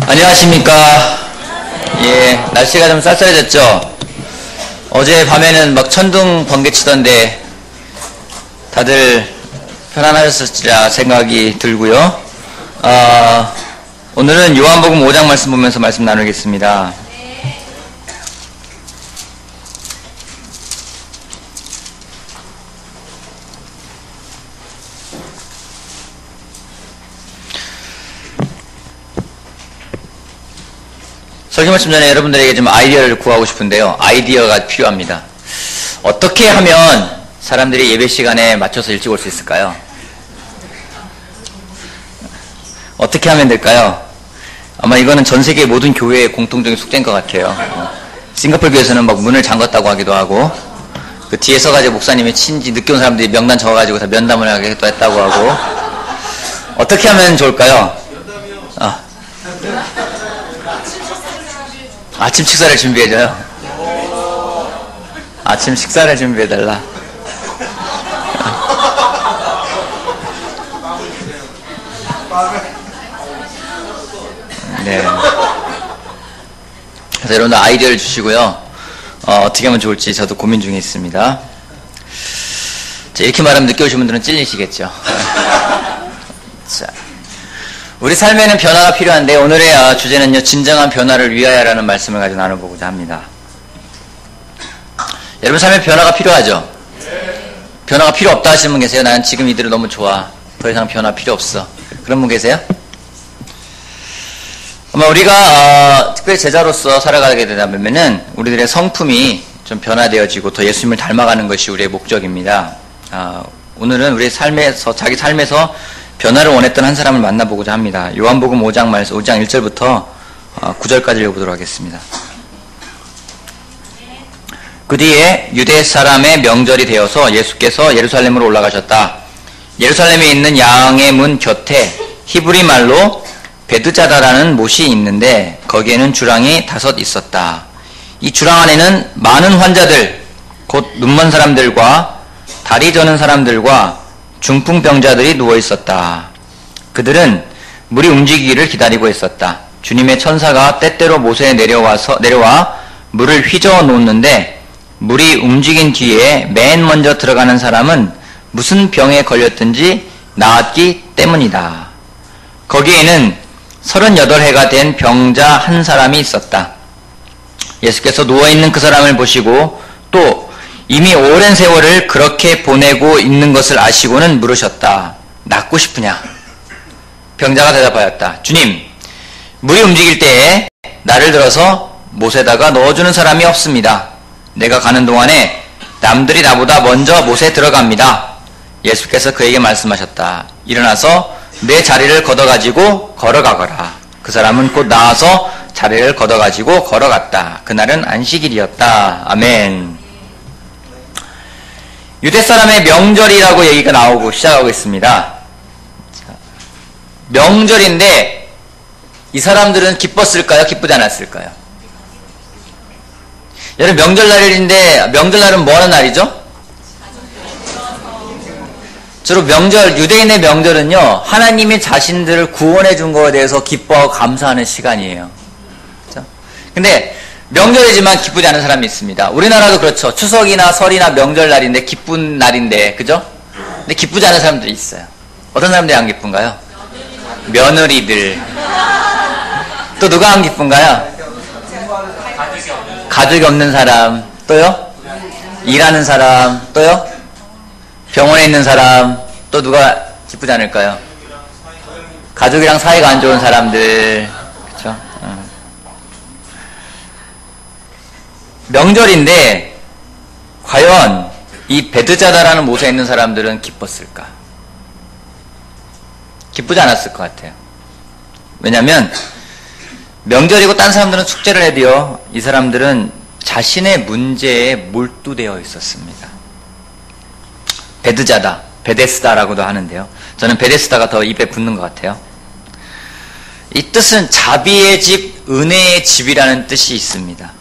안녕하십니까. 예, 날씨가 좀 쌀쌀해졌죠. 어제 밤에는 막 천둥 번개 치던데 다들 편안하셨을지라 생각이 들고요. 오늘은 요한복음 5장 말씀 보면서 말씀 나누겠습니다. 설교 말씀 전에 여러분들에게 좀 아이디어를 구하고 싶은데요. 아이디어가 필요합니다. 어떻게 하면 사람들이 예배 시간에 맞춰서 일찍 올 수 있을까요? 어떻게 하면 될까요? 아마 이거는 전 세계 모든 교회의 공통적인 숙제인 것 같아요. 싱가포르 교회에서는 막 문을 잠갔다고 하기도 하고, 그 뒤에 서가지고 목사님이 친지 늦게 온 사람들이 명단 적어가지고 다 면담을 하기도 했다고 하고. 어떻게 하면 좋을까요? 아침 식사를 준비해줘요. 아침 식사를 준비해달라. 네. 그래서 여러분들 아이디어를 주시고요. 어떻게 하면 좋을지 저도 고민 중에 있습니다. 자, 이렇게 말하면 늦게 오신 분들은 찔리시겠죠. 자. 우리 삶에는 변화가 필요한데 오늘의 주제는요, 진정한 변화를 위하여라는 말씀을 가지고 나눠보고자 합니다. 여러분 삶에 변화가 필요하죠? 변화가 필요 없다 하시는 분 계세요? 나는 지금 이대로 너무 좋아. 더 이상 변화 필요 없어. 그런 분 계세요? 아마 우리가 특별히 제자로서 살아가게 되다면은 우리들의 성품이 좀 변화되어지고 더 예수님을 닮아가는 것이 우리의 목적입니다. 오늘은 우리의 삶에서, 자기 삶에서 변화를 원했던 한 사람을 만나보고자 합니다. 요한복음 5장 1절부터 9절까지 읽어보도록 하겠습니다. 그 뒤에 유대 사람의 명절이 되어서 예수께서 예루살렘으로 올라가셨다. 예루살렘에 있는 양의 문 곁에 히브리 말로 베드자다라는 못이 있는데 거기에는 주랑이 5 있었다. 이 주랑 안에는 많은 환자들, 곧 눈먼 사람들과 다리 저는 사람들과 중풍병자들이 누워 있었다. 그들은 물이 움직이기를 기다리고 있었다. 주님의 천사가 때때로 못에 내려와 물을 휘저어 놓는데 물이 움직인 뒤에 맨 먼저 들어가는 사람은 무슨 병에 걸렸든지 나았기 때문이다. 거기에는 38해가 된 병자 한 사람이 있었다. 예수께서 누워있는 그 사람을 보시고 또 이미 오랜 세월을 그렇게 보내고 있는 것을 아시고는 물으셨다. 낫고 싶으냐? 병자가 대답하였다. 주님, 물이 움직일 때에 나를 들어서 못에다가 넣어주는 사람이 없습니다. 내가 가는 동안에 남들이 나보다 먼저 못에 들어갑니다. 예수께서 그에게 말씀하셨다. 일어나서 내 자리를 걷어가지고 걸어가거라. 그 사람은 곧 나와서 자리를 걷어가지고 걸어갔다. 그날은 안식일이었다. 아멘. 유대 사람의 명절이라고 얘기가 나오고 시작하고 있습니다. 명절인데 이 사람들은 기뻤을까요? 기쁘지 않았을까요? 여러분, 명절날인데 명절날은 뭐 하는 날이죠? 주로 명절, 유대인의 명절은요, 하나님이 자신들을 구원해 준 거에 대해서 기뻐하고 감사하는 시간이에요. 그렇죠? 근데 명절이지만 기쁘지 않은 사람이 있습니다. 우리나라도 그렇죠. 추석이나 설이나 명절날인데 기쁜 날인데, 그죠? 근데 기쁘지 않은 사람들이 있어요. 어떤 사람들이 안 기쁜가요? 며느리들. 또 누가 안 기쁜가요? 가족이 없는 사람. 또요? 일하는 사람. 또요? 병원에 있는 사람. 또 누가 기쁘지 않을까요? 가족이랑 사이가 안 좋은 사람들. 그렇죠? 명절인데 과연 이 베드자다라는 못에 있는 사람들은 기뻤을까? 기쁘지 않았을 것 같아요. 왜냐하면 명절이고 딴 사람들은 축제를 해도요, 이 사람들은 자신의 문제에 몰두되어 있었습니다. 베드자다, 베데스다라고도 하는데요. 저는 베데스다가 더 입에 붙는 것 같아요. 이 뜻은 자비의 집, 은혜의 집이라는 뜻이 있습니다.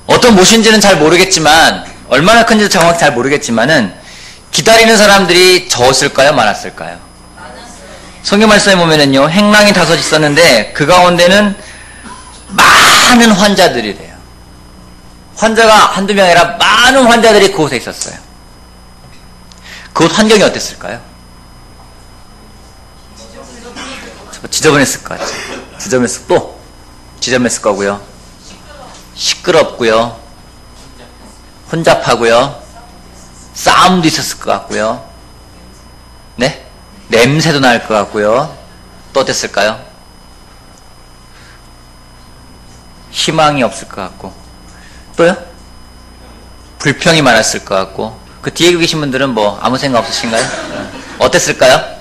어떤 못인지는 잘 모르겠지만, 얼마나 큰지도 정확히 잘 모르겠지만은 기다리는 사람들이 적었을까요? 많았을까요? 성경 말씀에 보면은요, 행랑이 5 있었는데 그 가운데는 많은 환자들이래요. 환자가 한두 명이 아니라 많은 환자들이 그곳에 있었어요. 그곳 환경이 어땠을까요? 지저분했을 것 같죠. 지저분했을 거고요. 시끄럽고요. 혼잡하고요. 싸움도 있었을 것 같고요. 네? 냄새도 날 것 같고요. 또 어땠을까요? 희망이 없을 것 같고. 또요? 불평이 많았을 것 같고. 그 뒤에 계신 분들은 뭐 아무 생각 없으신가요? 어땠을까요?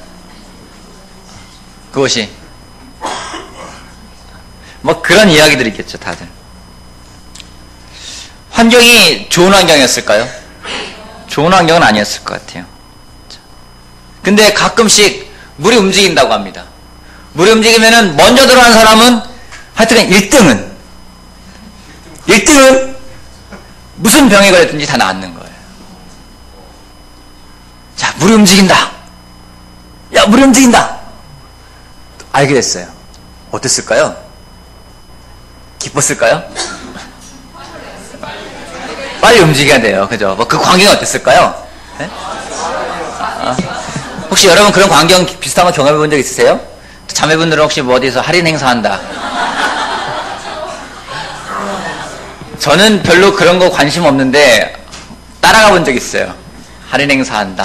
그것이 뭐 그런 이야기들이 있겠죠. 다들. 환경이 좋은 환경이었을까요? 좋은 환경은 아니었을 것 같아요. 근데 가끔씩 물이 움직인다고 합니다. 물이 움직이면은 먼저 들어간 사람은 하여튼 1등은 무슨 병에 걸렸든지 다 낫는 거예요. 자, 물이 움직인다. 야, 물이 움직인다. 알게 됐어요. 어땠을까요? 기뻤을까요? 빨리 움직여야 돼요. 그죠? 뭐 그 광경이 어땠을까요? 네? 혹시 여러분 그런 광경 비슷한 거 경험해 본 적 있으세요? 자매분들은 혹시 뭐 어디서 할인 행사한다. 저는 별로 그런 거 관심 없는데 따라가 본 적 있어요. 할인 행사한다.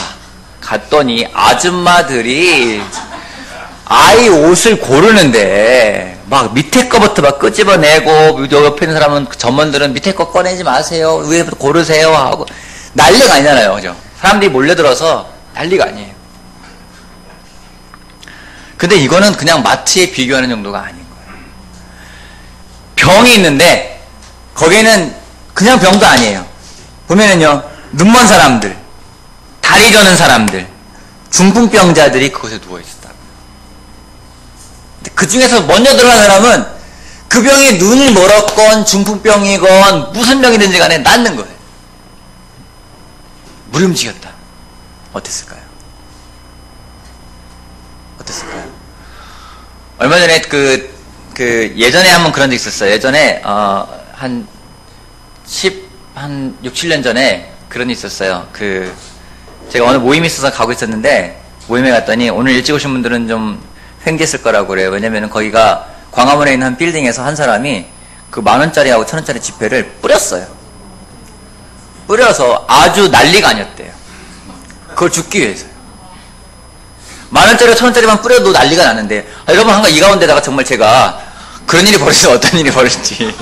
갔더니 아줌마들이 아이 옷을 고르는데 막 밑에 거부터 막 끄집어내고 옆에 있는 사람은 점원들은 밑에 거 꺼내지 마세요. 위에부터 고르세요 하고 난리가 아니잖아요. 그죠? 사람들이 몰려들어서 난리가 아니에요. 근데 이거는 그냥 마트에 비교하는 정도가 아닌 거예요. 병이 있는데 거기는 그냥 병도 아니에요. 보면은요, 눈먼 사람들, 다리 저는 사람들, 중풍병자들이 그곳에 누워있었다. 그 중에서 먼저 들어간 사람은 그 병이 눈이 멀었건 중풍병이건 무슨 병이든지 간에 낫는 거예요. 물이 움직였다. 어땠을까요? 얼마 전에 예전에 한번 그런 적 있었어요. 예전에 한 6, 7년 전에 그런 일 있었어요. 제가 어느 모임이 있어서 가고 있었는데 모임에 갔더니 오늘 일찍 오신 분들은 좀 횡재했을 거라고 그래요. 왜냐면은 거기가 광화문에 있는 한 빌딩에서 한 사람이 그 10,000원짜리하고 1,000원짜리 지폐를 뿌렸어요. 뿌려서 아주 난리가 아니었대요. 그걸 줍기 위해서요. 10,000원짜리, 1,000원짜리만 뿌려도 난리가 나는데, 여러분, 이 가운데다가 정말 제가 그런 일이 벌어지면 어떤 일이 벌어질지.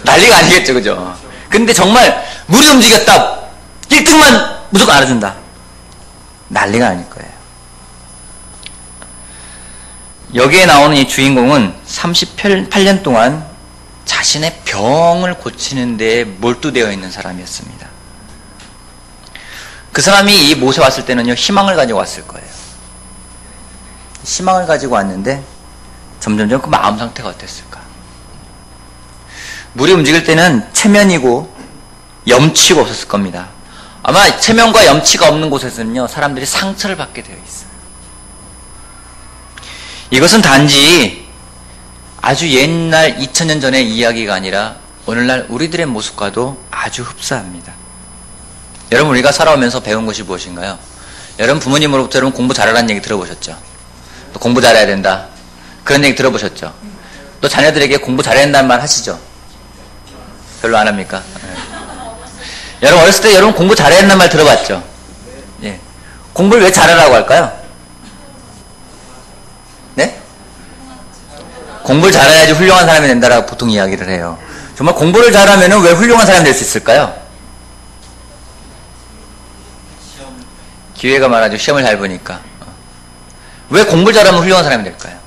난리가 아니겠죠, 그죠? 근데 정말 물이 움직였다. 1등만 무조건 알아준다. 난리가 아닐 거예요. 여기에 나오는 이 주인공은 38년 동안 자신의 병을 고치는 데 몰두되어 있는 사람이었습니다. 그 사람이 이 못에 왔을 때는요, 희망을 가지고 왔을 거예요. 희망을 가지고 왔는데 점점점 그 마음 상태가 어땠을까? 물이 움직일 때는 체면이고 염치가 없었을 겁니다. 아마 체면과 염치가 없는 곳에서는요, 사람들이 상처를 받게 되어 있어요. 이것은 단지 아주 옛날 2000년 전의 이야기가 아니라 오늘날 우리들의 모습과도 아주 흡사합니다. 여러분, 우리가 살아오면서 배운 것이 무엇인가요? 여러분, 부모님으로부터 여러분 공부 잘하라는 얘기 들어보셨죠? 또 공부 잘해야 된다. 그런 얘기 들어보셨죠? 또 자녀들에게 공부 잘해야 된다는 말 하시죠? 별로 안 합니까? 네. 여러분, 어렸을 때 여러분 공부 잘해야 된다는 말 들어봤죠? 예. 공부를 왜 잘하라고 할까요? 네? 공부를 잘해야지 훌륭한 사람이 된다라고 보통 이야기를 해요. 정말 공부를 잘하면 왜 훌륭한 사람이 될 수 있을까요? 기회가 많아지고 시험을 잘 보니까. 왜 공부를 잘하면 훌륭한 사람이 될까요?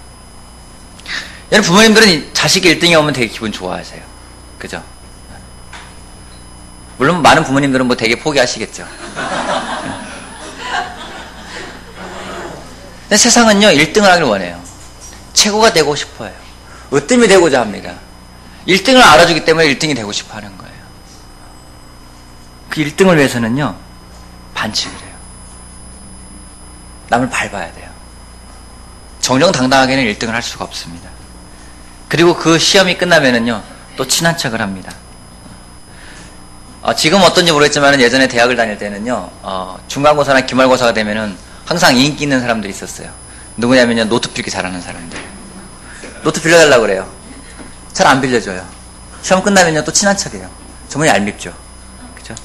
여러분, 부모님들은 자식이 1등이 오면 되게 기분 좋아하세요. 그죠? 물론 많은 부모님들은 뭐 되게 포기하시겠죠. 근데 세상은요, 1등을 하길 원해요. 최고가 되고 싶어요. 으뜸이 되고자 합니다. 1등을 알아주기 때문에 1등이 되고 싶어 하는 거예요. 그 1등을 위해서는요, 반칙을 해요. 남을 밟아야 돼요. 정정당당하게는 1등을 할 수가 없습니다. 그리고 그 시험이 끝나면은요, 또 친한 척을 합니다. 지금 어떤지 모르겠지만 예전에 대학을 다닐 때는요, 중간고사나 기말고사가 되면은 항상 인기 있는 사람들이 있었어요. 누구냐면요, 노트 필기 잘하는 사람들. 노트 빌려달라고 그래요. 잘 안 빌려줘요. 시험 끝나면요, 또 친한 척이에요. 정말 얄밉죠. 그죠?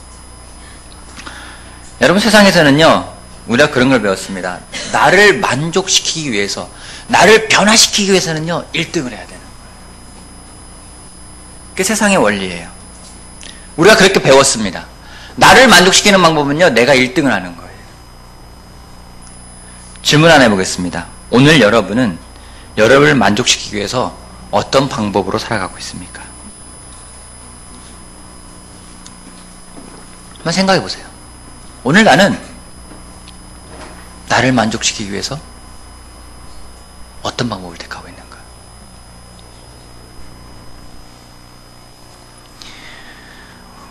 여러분, 세상에서는요, 우리가 그런 걸 배웠습니다. 나를 만족시키기 위해서, 나를 변화시키기 위해서는요, 1등을 해야 되는 거예요. 그게 세상의 원리예요. 우리가 그렇게 배웠습니다. 나를 만족시키는 방법은요, 내가 1등을 하는 거예요. 질문 하나 해보겠습니다. 오늘 여러분은 여러분을 만족시키기 위해서 어떤 방법으로 살아가고 있습니까? 한번 생각해 보세요. 오늘 나는 나를 만족시키기 위해서 어떤 방법을 택하고 있는가?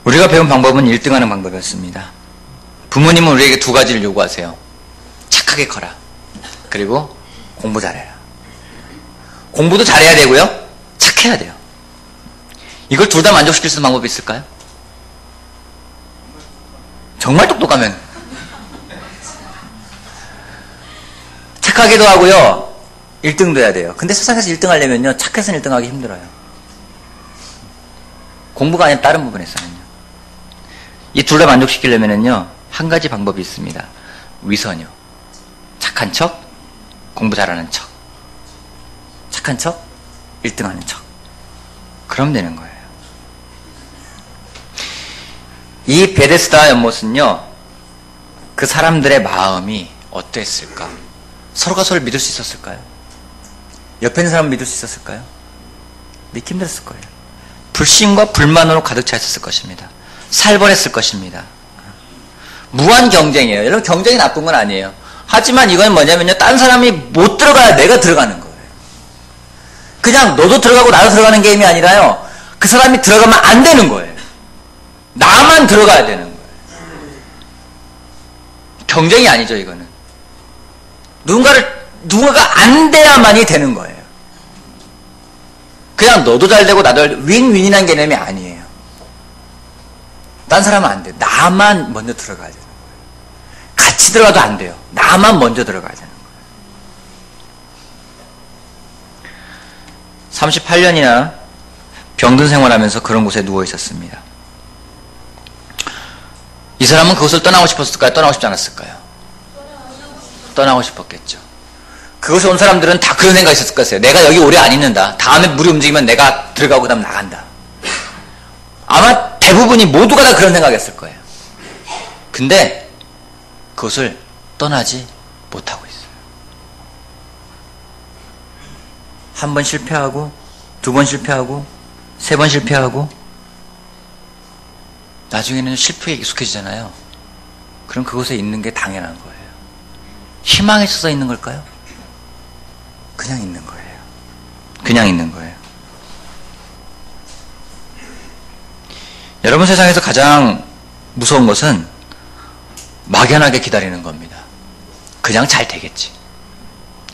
우리가 배운 방법은 1등하는 방법이었습니다. 부모님은 우리에게 두 가지를 요구하세요. 착하게 커라. 그리고 공부 잘해라. 공부도 잘해야 되고요. 착해야 돼요. 이걸 둘 다 만족시킬 수 있는 방법이 있을까요? 정말 똑똑하면. 착하게도 하고요. 1등도 해야 돼요. 근데 세상에서 1등 하려면요. 착해서는 1등 하기 힘들어요. 공부가 아닌 다른 부분에서는요. 이 둘 다 만족시키려면요. 한 가지 방법이 있습니다. 위선이요. 착한 척, 공부 잘하는 척. 착한 척, 1등 하는 척. 그럼 되는 거예요. 이 베데스다 연못은요, 그 사람들의 마음이 어땠을까? 서로가 서로를 믿을 수 있었을까요? 옆에 있는 사람을 믿을 수 있었을까요? 믿기 힘들었을 거예요. 불신과 불만으로 가득 차 있었을 것입니다. 살벌했을 것입니다. 무한 경쟁이에요. 여러분, 경쟁이 나쁜 건 아니에요. 하지만 이건 뭐냐면요, 딴 사람이 못 들어가야 내가 들어가는 거예요. 그냥 너도 들어가고 나도 들어가는 게임이 아니라요, 그 사람이 들어가면 안 되는 거예요. 나만 들어가야 되는 거예요. 경쟁이 아니죠, 이거는. 누군가가 안 돼야만이 되는 거예요. 그냥 너도 잘 되고 나도 잘 되고, 윈윈이라는 개념이 아니에요. 딴 사람은 안 돼요. 나만 먼저 들어가야 되는 거예요. 같이 들어가도 안 돼요. 나만 먼저 들어가야 되는 거예요. 38년이나 병든 생활하면서 그런 곳에 누워 있었습니다. 이 사람은 그곳을 떠나고 싶었을까요? 떠나고 싶지 않았을까요? 떠나고 싶었겠죠. 그곳에 온 사람들은 다 그런 생각이 있었을 거예요. 내가 여기 오래 안 있는다. 다음에 물이 움직이면 내가 들어가고 그 다음 나간다. 아마 대부분이 모두가 다 그런 생각이었을 거예요. 근데 그것을 떠나지 못하고 있어요. 한 번 실패하고, 두 번 실패하고, 세 번 실패하고, 나중에는 실패에 익숙해지잖아요. 그럼 그곳에 있는 게 당연한 거예요. 희망에 있어서 있는 걸까요? 그냥 있는 거예요. 그냥 있는 거예요. 여러분, 세상에서 가장 무서운 것은 막연하게 기다리는 겁니다. 그냥 잘 되겠지.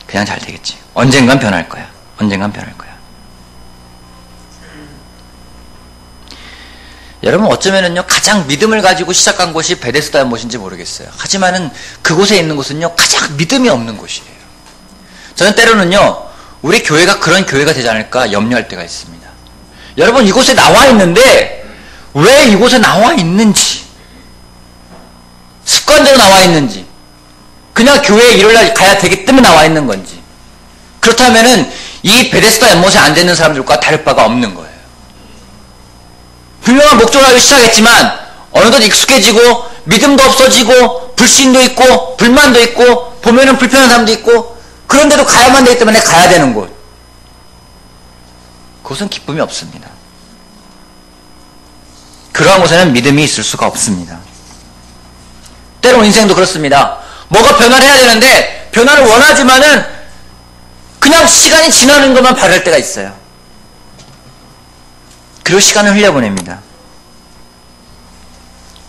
그냥 잘 되겠지. 언젠간 변할 거야. 언젠간 변할 거야. 여러분, 어쩌면은요, 가장 믿음을 가지고 시작한 곳이 베데스다 연못인지 모르겠어요. 하지만은 그곳에 있는 곳은요, 가장 믿음이 없는 곳이에요. 저는 때로는요, 우리 교회가 그런 교회가 되지 않을까 염려할 때가 있습니다. 여러분, 이곳에 나와 있는데 왜 이곳에 나와 있는지, 습관대로 나와 있는지, 그냥 교회에 일요일날 가야 되기 때문에 나와 있는 건지, 그렇다면은 이 베데스다 연못에 안 되는 사람들과 다를 바가 없는 거예요. 분명한 목적을 알고 시작했지만 어느덧 익숙해지고 믿음도 없어지고 불신도 있고 불만도 있고 보면은 불편한 사람도 있고, 그런데도 가야만 되기 때문에 가야 되는 곳, 그곳은 기쁨이 없습니다. 그러한 곳에는 믿음이 있을 수가 없습니다. 때론 인생도 그렇습니다. 뭐가 변화를 해야 되는데 변화를 원하지만은 그냥 시간이 지나는 것만 바랄 때가 있어요. 그리고 시간을 흘려보냅니다.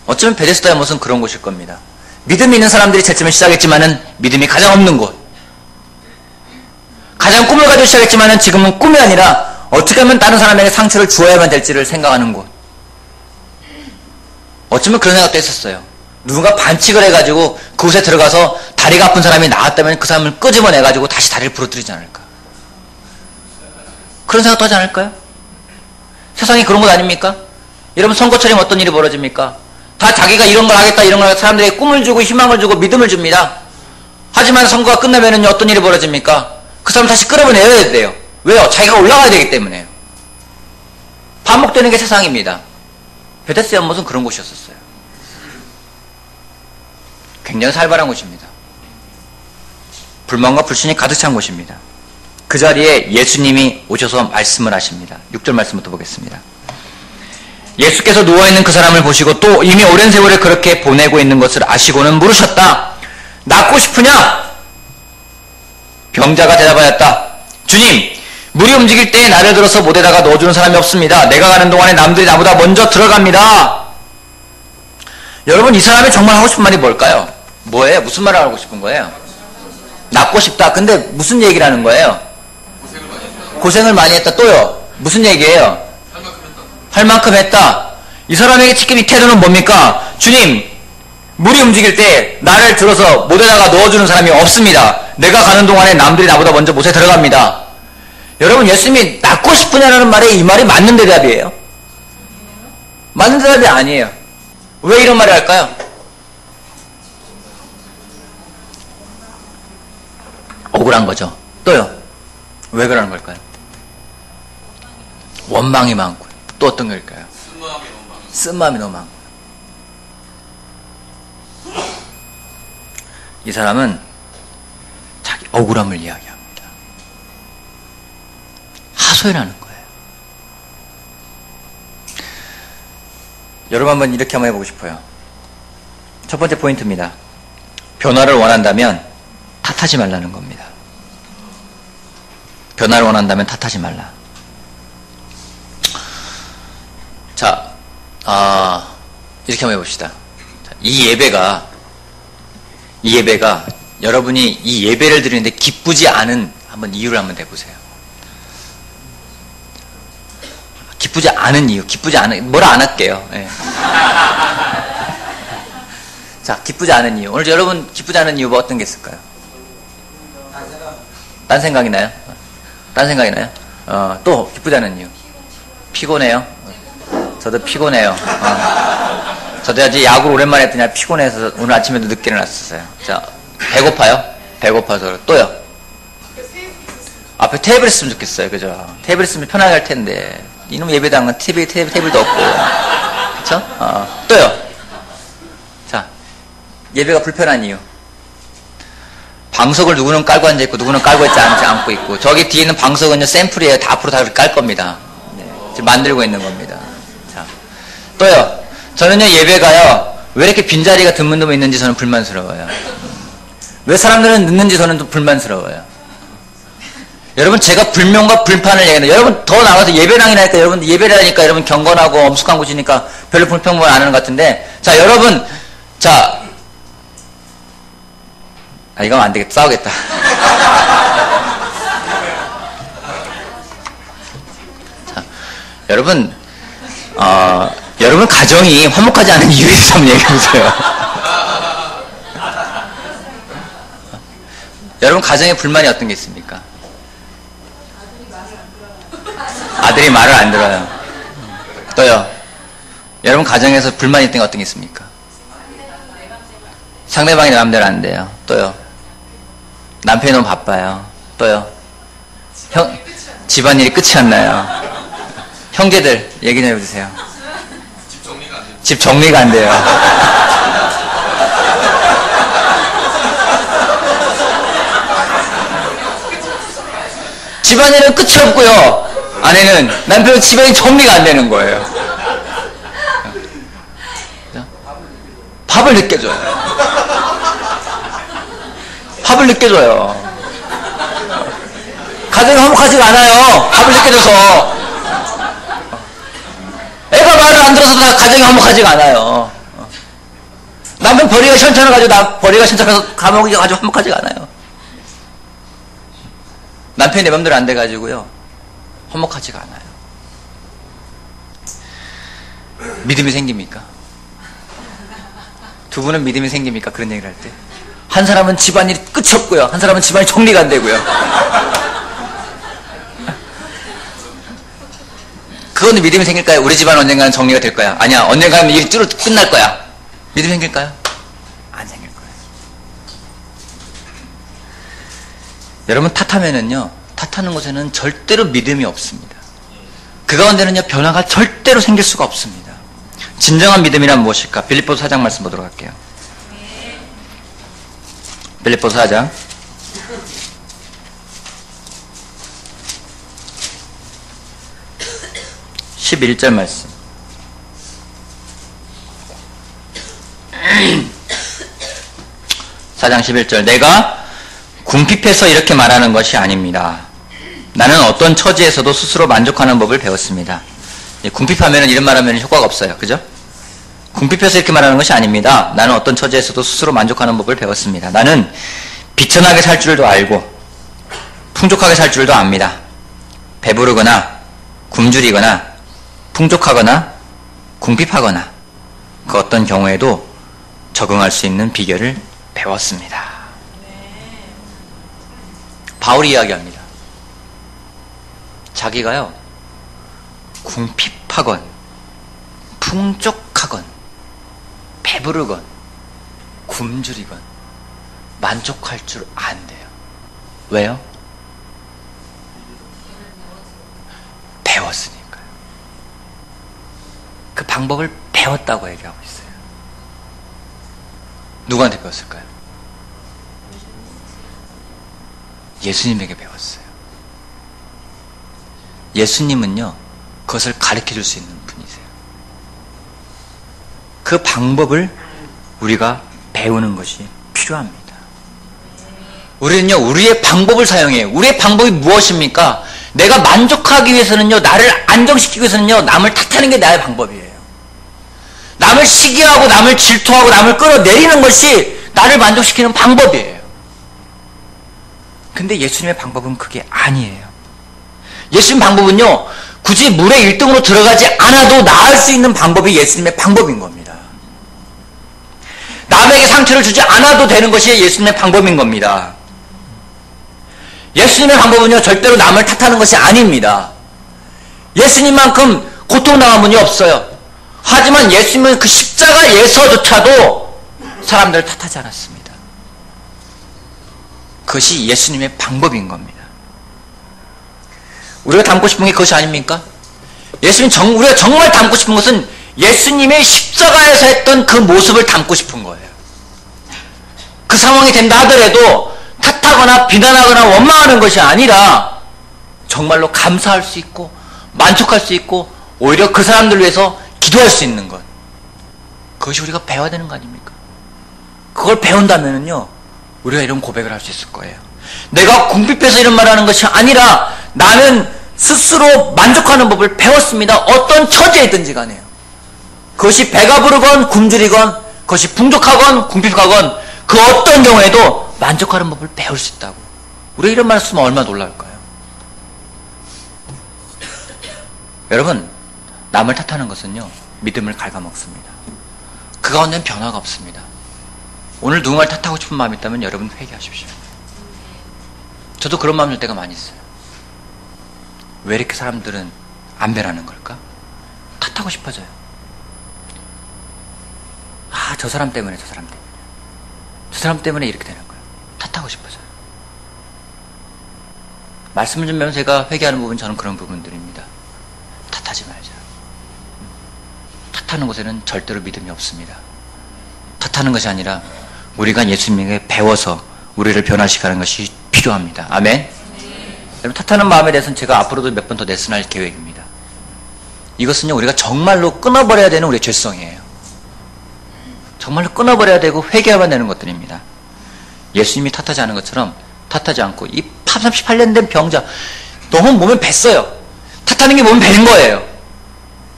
어쩌면 베데스다 연못은 그런 곳일 겁니다. 믿음이 있는 사람들이 제쯤에 시작했지만은 믿음이 가장 없는 곳. 가지고 시작했지만 지금은 꿈이 아니라 어떻게 하면 다른 사람에게 상처를 주어야만 될지를 생각하는 곳. 어쩌면 그런 생각도 했었어요. 누군가 반칙을 해가지고 그곳에 들어가서 다리가 아픈 사람이 나왔다면 그 사람을 끄집어내가지고 다시 다리를 부러뜨리지 않을까. 그런 생각도 하지 않을까요? 세상이 그런 것 아닙니까? 여러분 선거처럼 어떤 일이 벌어집니까? 다 자기가 이런 걸 하겠다 이런 걸 하겠다 사람들에게 꿈을 주고 희망을 주고 믿음을 줍니다. 하지만 선거가 끝나면은 어떤 일이 벌어집니까? 그 사람 다시 끌어내야 돼요. 왜요? 자기가 올라가야 되기 때문에요. 반복되는 게 세상입니다. 베데스 연못은 그런 곳이었었어요. 굉장히 살벌한 곳입니다. 불만과 불신이 가득 찬 곳입니다. 그 자리에 예수님이 오셔서 말씀을 하십니다. 6절 말씀부터 보겠습니다. 예수께서 누워있는 그 사람을 보시고 또 이미 오랜 세월을 그렇게 보내고 있는 것을 아시고는 물으셨다. 낫고 싶으냐? 병자가 대답하였다. 주님, 물이 움직일 때에 나를 들어서 못에다가 넣어주는 사람이 없습니다. 내가 가는 동안에 남들이 나보다 먼저 들어갑니다. 여러분, 이 사람이 정말 하고 싶은 말이 뭘까요? 뭐예요? 무슨 말을 하고 싶은 거예요? 낫고 싶다. 근데 무슨 얘기를 하는 거예요? 고생을 많이 했다. 또요? 무슨 얘기예요? 할 만큼 했다. 이 사람에게 지금 이 태도는 뭡니까? 주님, 물이 움직일 때 나를 들어서 못에다가 넣어주는 사람이 없습니다. 내가 가는 동안에 남들이 나보다 먼저 못에 들어갑니다. 여러분, 예수님이 낫고 싶으냐는 말에 이 말이 맞는 대답이에요? 맞는 대답이 아니에요. 왜 이런 말을 할까요? 억울한 거죠. 또요? 왜 그러는 걸까요? 원망이 많고요. 또 어떤 걸까요? 쓴마음이 너무 많고요. 이 사람은 자기 억울함을 이야기합니다. 하소연하는 거예요. 여러분 한번 이렇게 한번 해보고 싶어요. 첫 번째 포인트입니다. 변화를 원한다면 탓하지 말라는 겁니다. 변화를 원한다면 탓하지 말라. 자, 이렇게 한번 해봅시다. 이 예배가 여러분이 이 예배를 드리는데 기쁘지 않은 한번 이유를 한번 내보세요. 기쁘지 않은 이유, 뭐라 안 할게요. 네. 자, 기쁘지 않은 이유. 오늘 여러분 기쁘지 않은 이유가 어떤 게 있을까요? 딴 생각이 나요? 딴 생각이 나요? 또 기쁘지 않은 이유. 피곤해요? 저도 피곤해요. 저도 아직 야구를 오랜만에 했더니 피곤해서 오늘 아침에도 늦게 일어났었어요. 자, 배고파요? 배고파서. 또요? 앞에 테이블 있으면 좋겠어요. 그죠? 테이블 있으면 편하게 할 텐데. 이놈 예배당은 테이블도 없고. 그쵸? 또요? 자, 예배가 불편한 이유. 방석을 누구는 깔고 앉아있고, 누구는 깔고 있지 않고 있고, 저기 뒤에 있는 방석은요, 샘플이에요. 다 앞으로 다 깔 겁니다. 네, 지금 만들고 있는 겁니다. 자, 또요? 저는요, 예배가요, 왜 이렇게 빈자리가 드문드문 있는지 저는 불만스러워요. 왜 사람들은 늦는지 저는 또 불만스러워요. 여러분, 제가 불명과 불판을 얘기하는데, 여러분 더 나가서 예배당이라니까, 여러분 예배라니까, 여러분 경건하고 엄숙한 곳이니까 별로 불평을 안 하는 것 같은데, 자, 여러분, 자, 이건 안 되겠다. 싸우겠다. 자, 여러분, 여러분 가정이 화목하지 않은 이유에 대해서 한번 얘기해보세요. 여러분 가정에 불만이 어떤 게 있습니까? 아들이 말을 안 들어요. 또요. 여러분 가정에서 불만이 있던 게 어떤 게 있습니까? 상대방이 내 맘대로 안 돼요. 또요. 남편이 너무 바빠요. 또요. 집안일이 끝이 안 나요. 형제들 얘기 좀 해주세요. 집 정리가 안 돼요. 집안일은 끝이 없고요. 아내는 남편은 집안이 정리가 안 되는 거예요. 밥을 늦게 줘요. 밥을 늦게 줘요. 가정이 화목하지가 않아요. 밥을 늦게 줘서. 애가 말을 안 들어서 다 가정이 화목하지가 않아요. 남편 벌이가 시원찮아가지고 벌이가 시원찮아서 감옥이 가지고 화목하지가 않아요. 남편이 내 맘대로 안 돼가지고요. 화목하지가 않아요. 믿음이 생깁니까? 두 분은 믿음이 생깁니까? 그런 얘기를 할 때. 한 사람은 집안일이 끝이 없고요. 한 사람은 집안이 정리가 안 되고요. 그거는 믿음이 생길까요? 우리 집안 언젠가는 정리가 될 거야. 아니야. 언젠가는 일이 끝날 거야. 믿음이 생길까요? 안 생길 거예요. 여러분 탓하면은요. 탓하는 곳에는 절대로 믿음이 없습니다. 그 가운데는요. 변화가 절대로 생길 수가 없습니다. 진정한 믿음이란 무엇일까? 빌립보서 4장 말씀 보도록 할게요. 빌립보서 4장 11절 말씀. (4장 11절) 내가 궁핍해서 이렇게 말하는 것이 아닙니다. 나는 어떤 처지에서도 스스로 만족하는 법을 배웠습니다. 궁핍하면 이런 말하면 효과가 없어요. 그죠? 궁핍해서 이렇게 말하는 것이 아닙니다. 나는 어떤 처지에서도 스스로 만족하는 법을 배웠습니다. 나는 비천하게 살 줄도 알고 풍족하게 살 줄도 압니다. 배부르거나 굶주리거나 풍족하거나 궁핍하거나 그 어떤 경우에도 적응할 수 있는 비결을 배웠습니다. 바울이 이야기합니다. 자기가요 궁핍하건 풍족하건 배부르건 굶주리건 만족할 줄 안대요. 왜요? 배웠으니까요. 그 방법을 배웠다고 얘기하고 있어요. 누구한테 배웠을까요? 예수님에게 배웠어요. 예수님은요 그것을 가르쳐 줄 수 있는 분이세요. 그 방법을 우리가 배우는 것이 필요합니다. 우리는요 우리의 방법을 사용해요. 우리의 방법이 무엇입니까? 내가 만족하기 위해서는요, 나를 안정시키기 위해서는요, 남을 탓하는 게 나의 방법이에요. 남을 시기하고 남을 질투하고 남을 끌어내리는 것이 나를 만족시키는 방법이에요. 근데 예수님의 방법은 그게 아니에요. 예수님 방법은요, 굳이 물의 1등으로 들어가지 않아도 나을 수 있는 방법이 예수님의 방법인 겁니다. 남에게 상처를 주지 않아도 되는 것이 예수님의 방법인 겁니다. 예수님의 방법은요 절대로 남을 탓하는 것이 아닙니다. 예수님만큼 고통당한 분이 없어요. 하지만 예수님은 그 십자가에서조차도 사람들을 탓하지 않았습니다. 그것이 예수님의 방법인 겁니다. 우리가 닮고 싶은 게 그것이 아닙니까? 우리가 정말 닮고 싶은 것은 예수님의 십자가에서 했던 그 모습을 닮고 싶은 거예요. 그 상황이 된다 하더라도 탓하거나 비난하거나 원망하는 것이 아니라 정말로 감사할 수 있고 만족할 수 있고 오히려 그 사람들을 위해서 기도할 수 있는 것, 그것이 우리가 배워야 되는 거 아닙니까? 그걸 배운다면요 우리가 이런 고백을 할 수 있을 거예요. 내가 궁핍해서 이런 말을 하는 것이 아니라 나는 스스로 만족하는 법을 배웠습니다. 어떤 처지에 있든지 간에요. 그것이 배가 부르건 굶주리건 그것이 풍족하건 궁핍하건 그 어떤 경우에도 만족하는 법을 배울 수 있다고. 우리가 이런 말을 쓰면 얼마나 놀랄까요? 여러분, 남을 탓하는 것은요 믿음을 갉아먹습니다. 그 가운데는 변화가 없습니다. 오늘 누군가를 탓하고 싶은 마음이 있다면 여러분 회개하십시오. 저도 그런 마음 들 때가 많이 있어요. 왜 이렇게 사람들은 안 변하는 걸까? 탓하고 싶어져요. 저 사람 때문에 저 사람 때문에 이렇게 되는 거예요. 탓하고 싶어져요. 말씀을 좀 배우면 제가 회개하는 부분, 저는 그런 부분들입니다. 탓하지 말자. 탓하는 곳에는 절대로 믿음이 없습니다. 탓하는 것이 아니라 우리가 예수님에게 배워서 우리를 변화시키는 것이 필요합니다. 아멘. 여러분, 탓하는 마음에 대해서는 제가 앞으로도 몇 번 더 레슨할 계획입니다. 이것은요 우리가 정말로 끊어버려야 되는 우리의 죄성이에요. 정말로 끊어버려야 되고 회개해야 되는 것들입니다. 예수님이 탓하지 않은 것처럼 탓하지 않고 이 38년 된 병자 너무 몸에 뱄어요. 탓하는 게 몸에 뱄 거예요.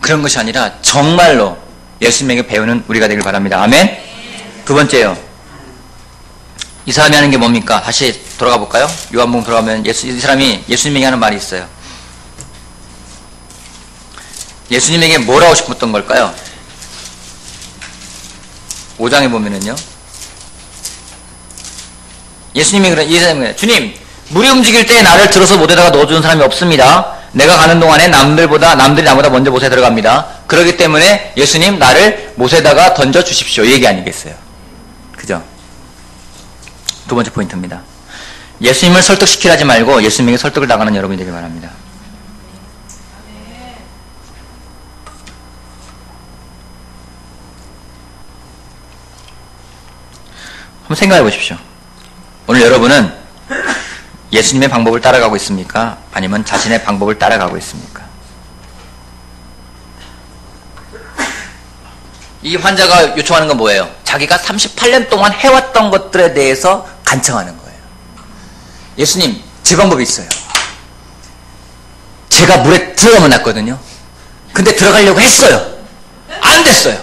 그런 것이 아니라 정말로 예수님에게 배우는 우리가 되길 바랍니다. 아멘. 두 번째요, 이 사람이 하는 게 뭡니까? 다시 돌아가 볼까요? 요한복음 돌아가면 이 사람이 예수님에게 하는 말이 있어요. 예수님에게 뭘 하고 싶었던 걸까요? 5장에 보면은요. 예수님이 그래, 주님, 물이 움직일 때 나를 들어서 못에다가 넣어주는 사람이 없습니다. 내가 가는 동안에 남들이 나보다 먼저 못에 들어갑니다. 그렇기 때문에 예수님 나를 못에다가 던져 주십시오. 이 얘기 아니겠어요? 그죠? 두 번째 포인트입니다. 예수님을 설득시키라지 말고 예수님에게 설득을 당하는 여러분이 되길 바랍니다. 한번 생각해 보십시오. 오늘 여러분은 예수님의 방법을 따라가고 있습니까? 아니면 자신의 방법을 따라가고 있습니까? 이 환자가 요청하는 건 뭐예요? 자기가 38년 동안 해왔던 것들에 대해서 간청하는 거예요. 예수님, 제 방법이 있어요. 제가 물에 들어가면 낫거든요. 근데 들어가려고 했어요. 안 됐어요.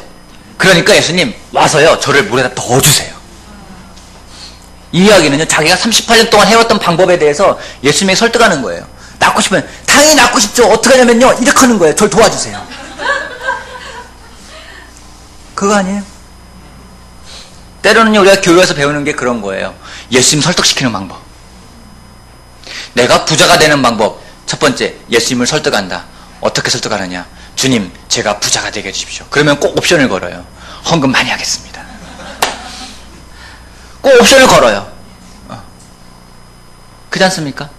그러니까 예수님, 와서요, 저를 물에다 넣어주세요. 이 이야기는요, 자기가 38년 동안 해왔던 방법에 대해서 예수님에게 설득하는 거예요. 낫고 싶으면, 당연히 낫고 싶죠. 어떻게 하냐면요, 이렇게 하는 거예요. 저를 도와주세요. 그거 아니에요? 때로는요, 우리가 교회에서 배우는 게 그런 거예요. 예수님 설득시키는 방법. 내가 부자가 되는 방법. 첫 번째, 예수님을 설득한다. 어떻게 설득하느냐? 주님, 제가 부자가 되게 해주십시오. 그러면 꼭 옵션을 걸어요. 헌금 많이 하겠습니다. 꼭 옵션을 걸어요. 그렇지 않습니까?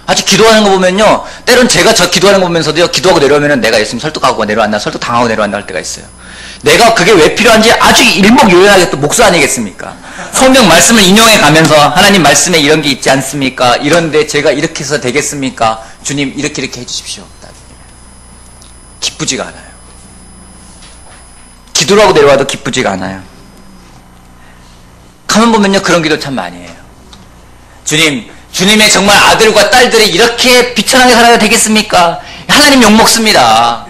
아직 기도하는 거 보면요, 때론 제가 저 기도하는 거 보면서도요, 기도하고 내려오면은 내가 예수님 설득하고 내려왔나, 설득 당하고 내려왔나 할 때가 있어요. 내가 그게 왜 필요한지 아주 일목요연하게 또 목사 아니겠습니까? 성경 말씀을 인용해 가면서 하나님 말씀에 이런 게 있지 않습니까? 이런데 제가 이렇게 해서 되겠습니까? 주님 이렇게 해주십시오. 기쁘지가 않아요. 기도를 하고 내려와도 기쁘지가 않아요. 가만 보면요, 그런 기도 참 많이 해요. 주님의 정말 아들과 딸들이 이렇게 비천하게 살아야 되겠습니까? 하나님 욕먹습니다.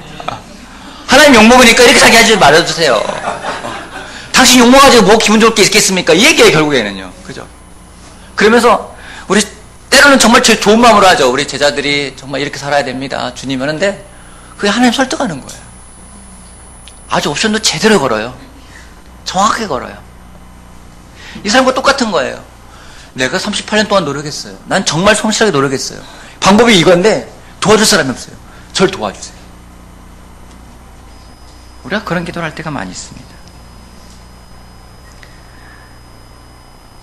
하나님 욕먹으니까 이렇게 살게 하지 말아주세요. 당신 욕먹어가지고 뭐 기분 좋을 게 있겠습니까? 이 얘기예요, 결국에는요. 그죠? 그러면서, 우리, 때로는 정말 제일 좋은 마음으로 하죠. 우리 제자들이 정말 이렇게 살아야 됩니다. 주님 하는데, 그게 하나님 설득하는 거예요. 아주 옵션도 제대로 걸어요. 정확하게 걸어요. 이 사람과 똑같은 거예요. 내가 38년 동안 노력했어요. 난 정말 성실하게 노력했어요. 방법이 이건데 도와줄 사람이 없어요. 절 도와주세요. 우리가 그런 기도를 할 때가 많이 있습니다.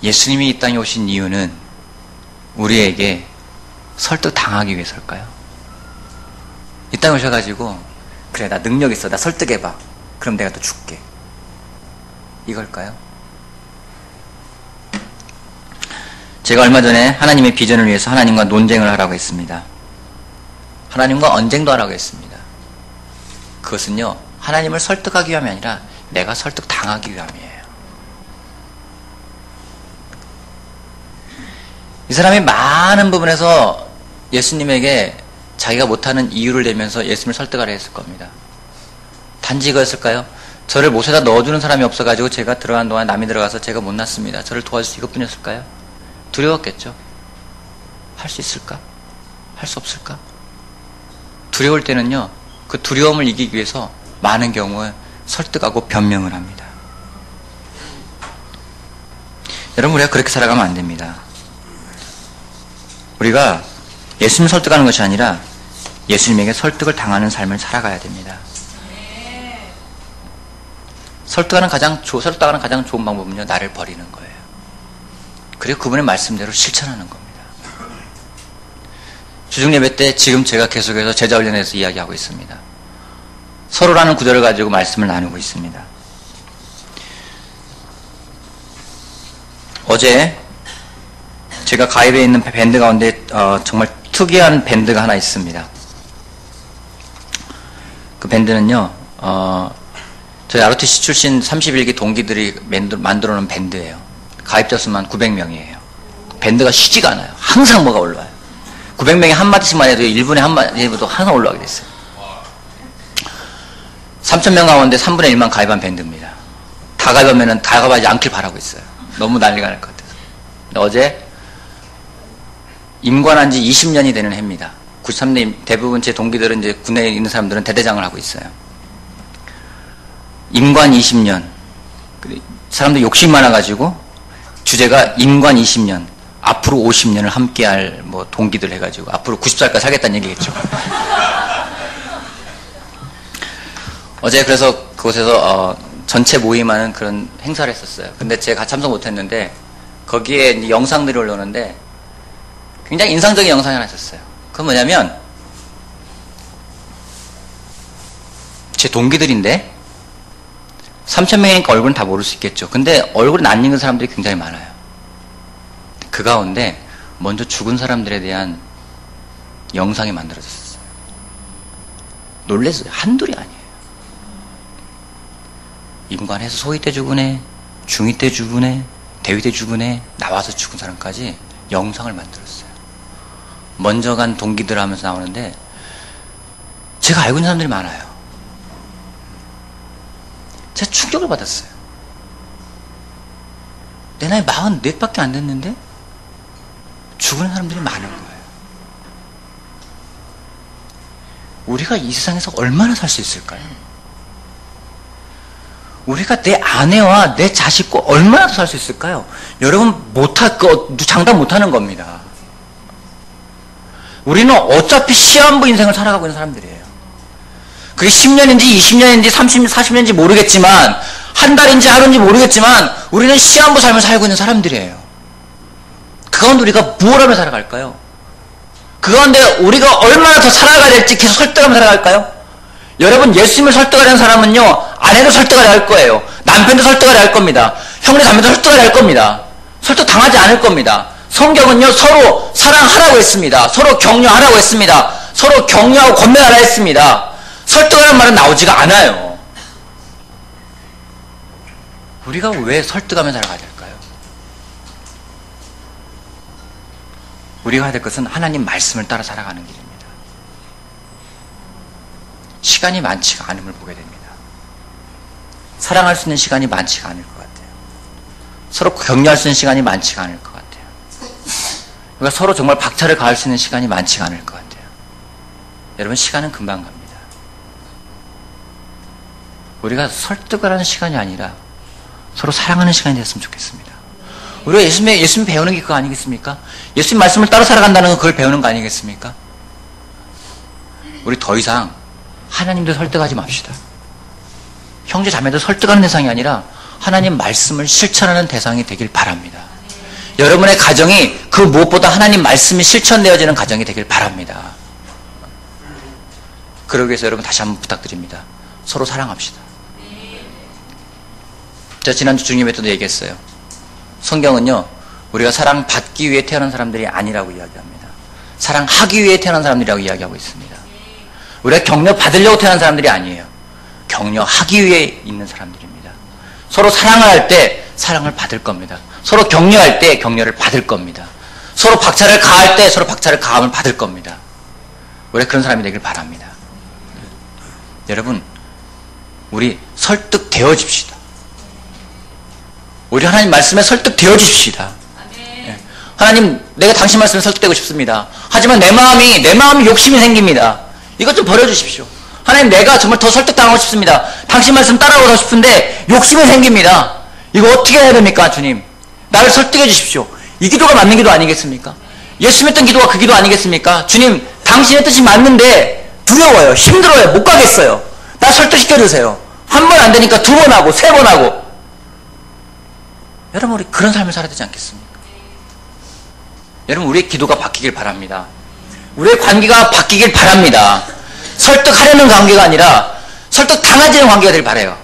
예수님이 이 땅에 오신 이유는 우리에게 설득당하기 위해서일까요? 이 땅에 오셔가지고 그래, 나 능력 있어, 나 설득해봐, 그럼 내가 또 줄게, 이걸까요? 제가 얼마 전에 하나님의 비전을 위해서 하나님과 논쟁을 하라고 했습니다. 하나님과 언쟁도 하라고 했습니다. 그것은요, 하나님을 설득하기 위함이 아니라 내가 설득당하기 위함이에요. 이 사람이 많은 부분에서 예수님에게 자기가 못하는 이유를 대면서 예수님을 설득하려 했을 겁니다. 단지 이거였을까요? 저를 못에다 넣어주는 사람이 없어가지고 제가 들어간 동안 남이 들어가서 제가 못 났습니다. 저를 도와줄 수 이것뿐이었을까요? 두려웠겠죠. 할 수 있을까? 할 수 없을까? 두려울 때는요, 그 두려움을 이기기 위해서 많은 경우에 설득하고 변명을 합니다. 여러분, 우리가 그렇게 살아가면 안 됩니다. 우리가 예수님을 설득하는 것이 아니라 예수님에게 설득을 당하는 삶을 살아가야 됩니다. 설득하는 가장 좋은 방법은요, 나를 버리는 거예요. 그리고 그분의 말씀대로 실천하는 겁니다. 주중예배 때 지금 제가 계속해서 제자훈련에서 이야기하고 있습니다. 서로라는 구절을 가지고 말씀을 나누고 있습니다. 어제 제가 가입해 있는 밴드 가운데 정말 특이한 밴드가 하나 있습니다. 그 밴드는요, 저희 ROTC 출신 31기 동기들이 만들어 놓은 밴드예요. 가입자 수만 900명이에요. 밴드가 쉬지가 않아요. 항상 뭐가 올라와요. 900명이 한마디씩만 해도 1분에 한마디도 항상 올라오게 됐어요. 3,000명 가운데 3분의 1만 가입한 밴드입니다. 다 가입하면은 다 가입하지 않길 바라고 있어요. 너무 난리가 날 것 같아서. 어제 임관한 지 20년이 되는 해입니다. 93년 대부분 제 동기들은 이제 군내에 있는 사람들은 대대장을 하고 있어요. 임관 20년. 사람들 욕심 많아가지고 주제가 임관 20년. 앞으로 50년을 함께할 뭐 동기들 해가지고 앞으로 90살까지 살겠다는 얘기겠죠. 어제 그래서 그곳에서 전체 모임하는 그런 행사를 했었어요. 근데 제가 참석 못했는데 거기에 이제 영상들이 올라오는데 굉장히 인상적인 영상이 하나 있었어요. 그건 뭐냐면 제 동기들인데 3,000명이니까 얼굴은 다 모를 수 있겠죠. 근데 얼굴이 낯익은 사람들이 굉장히 많아요. 그 가운데 먼저 죽은 사람들에 대한 영상이 만들어졌어요. 놀랬어요. 한둘이 아니에요. 임관해서 소위 때 죽은 애, 중2 때 죽은 애, 대위 때 죽은 애, 나와서 죽은 사람까지 영상을 만들었어요. 먼저 간 동기들 하면서 나오는데 제가 알고 있는 사람들이 많아요. 제가 충격을 받았어요. 내 나이 44밖에 안 됐는데 죽은 사람들이 많은 거예요. 우리가 이 세상에서 얼마나 살 수 있을까요? 우리가 내 아내와 내 자식과 얼마나 더 살 수 있을까요? 여러분 장담 못하는 겁니다. 우리는 어차피 시한부 인생을 살아가고 있는 사람들이에요. 그게 10년인지 20년인지 30년, 40년인지 모르겠지만 한 달인지 하루인지 모르겠지만 우리는 시한부 삶을 살고 있는 사람들이에요. 그 가운데 우리가 무엇을 하며 살아갈까요? 그 가운데 우리가 얼마나 더 살아가야 될지 계속 설득하며 살아갈까요? 여러분, 예수님을 설득하려는 사람은요, 아내도 설득하려 할 거예요. 남편도 설득하려 할 겁니다. 형제 자매도 설득하려 할 겁니다. 설득 당하지 않을 겁니다. 성경은요, 서로 사랑하라고 했습니다. 서로 격려하라고 했습니다. 서로 격려하고 권면하라 했습니다. 설득하라는 말은 나오지가 않아요. 우리가 왜 설득하며 살아가야 될까요? 우리가 해야 될 것은 하나님 말씀을 따라 살아가는 길입니다. 시간이 많지가 않음을 보게 됩니다. 사랑할 수 있는 시간이 많지가 않을 것 같아요. 서로 격려할 수 있는 시간이 많지가 않을 것 같아요. 우리가 서로 정말 박차를 가할 수 있는 시간이 많지가 않을 것 같아요. 여러분, 시간은 금방 갑니다. 우리가 설득을 하는 시간이 아니라 서로 사랑하는 시간이 됐으면 좋겠습니다. 우리가 예수님 배우는 게 그거 아니겠습니까? 예수님 말씀을 따라 살아간다는 건 그걸 배우는 거 아니겠습니까? 우리 더 이상 하나님도 설득하지 맙시다. 형제 자매도 설득하는 대상이 아니라 하나님 말씀을 실천하는 대상이 되길 바랍니다. 여러분의 가정이 그 무엇보다 하나님 말씀이 실천되어지는 가정이 되길 바랍니다. 그러기 위해서 여러분 다시 한번 부탁드립니다. 서로 사랑합시다. 제가 지난주 주님 때도 얘기했어요. 성경은요, 우리가 사랑받기 위해 태어난 사람들이 아니라고 이야기합니다. 사랑하기 위해 태어난 사람들이라고 이야기하고 있습니다. 우리가 격려 받으려고 태어난 사람들이 아니에요. 격려하기 위해 있는 사람들입니다. 서로 사랑을 할 때 사랑을 받을 겁니다. 서로 격려할 때 격려를 받을 겁니다. 서로 박차를 가할 때 서로 박차를 가함을 받을 겁니다. 우리가 그런 사람이 되길 바랍니다. 여러분, 우리 설득되어집시다. 우리 하나님 말씀에 설득되어집시다. 하나님, 내가 당신 말씀에 설득되고 싶습니다. 하지만 내 마음이 욕심이 생깁니다. 이것 좀 버려주십시오. 하나님, 내가 정말 더 설득당하고 싶습니다. 당신 말씀 따라오고 싶은데 욕심이 생깁니다. 이거 어떻게 해야 됩니까, 주님? 나를 설득해 주십시오. 이 기도가 맞는 기도 아니겠습니까? 예수 믿던 기도가 그 기도 아니겠습니까? 주님, 당신의 뜻이 맞는데 두려워요. 힘들어요. 못 가겠어요. 나 설득시켜 주세요. 한 번 안 되니까 2번 하고 3번 하고. 여러분, 우리 그런 삶을 살아야 되지 않겠습니까? 여러분, 우리의 기도가 바뀌길 바랍니다. 우리의 관계가 바뀌길 바랍니다. 설득하려는 관계가 아니라 설득당하지 않는 관계가 되길 바라요.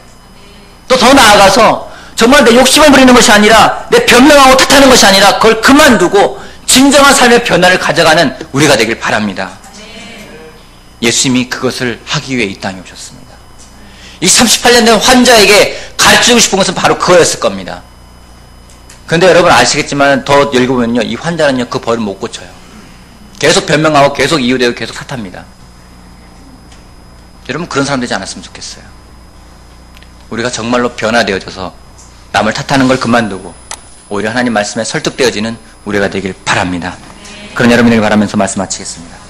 또 더 나아가서 정말 내 욕심을 부리는 것이 아니라 내 변명하고 탓하는 것이 아니라 그걸 그만두고 진정한 삶의 변화를 가져가는 우리가 되길 바랍니다. 예수님이 그것을 하기 위해 이 땅에 오셨습니다. 이 38년 된 환자에게 가르치고 싶은 것은 바로 그거였을 겁니다. 그런데 여러분 아시겠지만 더 읽어보면요, 이 환자는요, 그 벌을 못 고쳐요. 계속 변명하고 계속 이유되고 계속 탓합니다. 여러분, 그런 사람 되지 않았으면 좋겠어요. 우리가 정말로 변화되어져서 남을 탓하는 걸 그만두고 오히려 하나님 말씀에 설득되어지는 우리가 되길 바랍니다. 그런 여러분에게 바라면서 말씀 마치겠습니다.